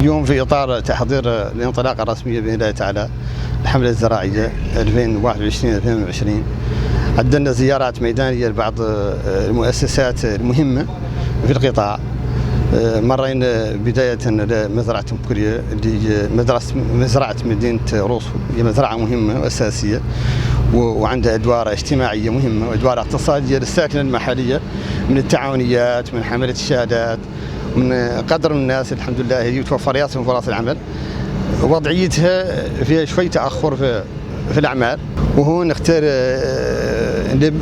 اليوم في إطار تحضير الانطلاقة الرسمية بإذن الله تعالى الحملة الزراعية 2021-2022 عدلنا زيارات ميدانية لبعض المؤسسات المهمة في القطاع. مرينا بداية لمزرعة مكرية اللي هي مزرعة مدينة روسو، هي مزرعة مهمة وأساسية وعندها أدوار اجتماعية مهمة وأدوار اقتصادية للساكنة المحلية من التعاونيات، من حملة الشهادات، من قدر من الناس الحمد لله هي توفر ياسر فرص العمل. وضعيتها فيها شوي تأخر في الأعمال، وهون نختار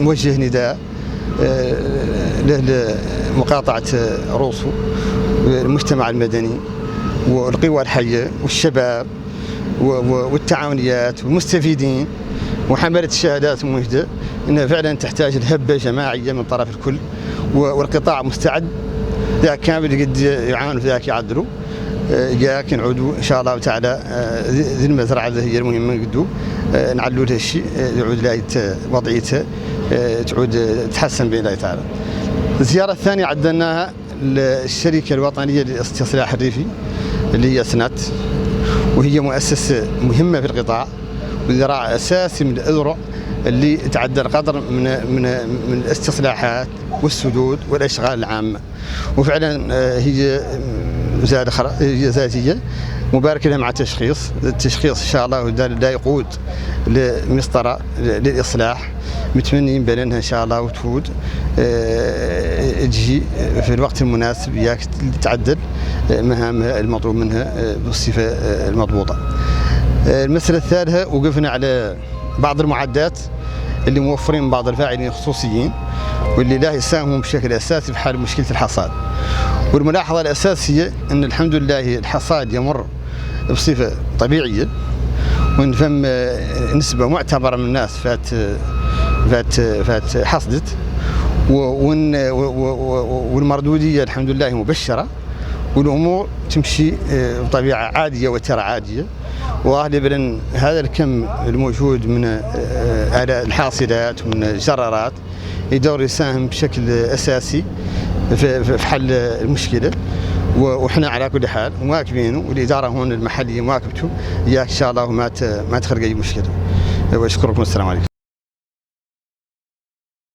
نوجه نداء لمقاطعة روسو، المجتمع المدني والقوى الحية والشباب والتعاونيات والمستفيدين وحملة الشهادات المنجدة أنها فعلا تحتاج لهبة جماعية من طرف الكل، والقطاع مستعد ذاك كامل قد يعانوا ذاك يعدلوا جاك نعودوا ان شاء الله تعالى. ذي المزرعه هي المهمه قدو نعلوا لها الشيء يعود لها وضعيتها تعود تحسن باذن الله تعالى. الزياره الثانيه عدلناها للشركه الوطنيه للاستصلاح الريفي اللي هي سنات، وهي مؤسسه مهمه في القطاع وذراع اساسي من الاذرع اللي تعدل قدر من الاستصلاحات والسدود والاشغال العامه. وفعلا هي ذاتيه مبارك لها مع التشخيص ان شاء الله لا يقود لمسطره للاصلاح. متمنين بانها ان شاء الله وتفوت تجي في الوقت المناسب ياك تعدل مهامها المطلوب منها بالصفه المضبوطه. المساله الثالثه وقفنا على بعض المعدات اللي موفرين بعض الفاعلين الخصوصيين واللي لا يساهمون بشكل اساسي في حل مشكله الحصاد. والملاحظه الاساسيه ان الحمد لله الحصاد يمر بصفه طبيعيه، وان فم نسبه معتبره من الناس فات حصدت، والمردوديه الحمد لله مبشره، والامور تمشي بطبيعه عاديه وترى عاديه. وغالبا هذا الكم الموجود من الحاصلات ومن الجرارات يدور يساهم بشكل اساسي في حل المشكله، وحنا على كل حال مواكبينه، والاداره هون المحليه مواكبته، اياك ان شاء الله ما تخرج اي مشكله. واشكركم، السلام عليكم.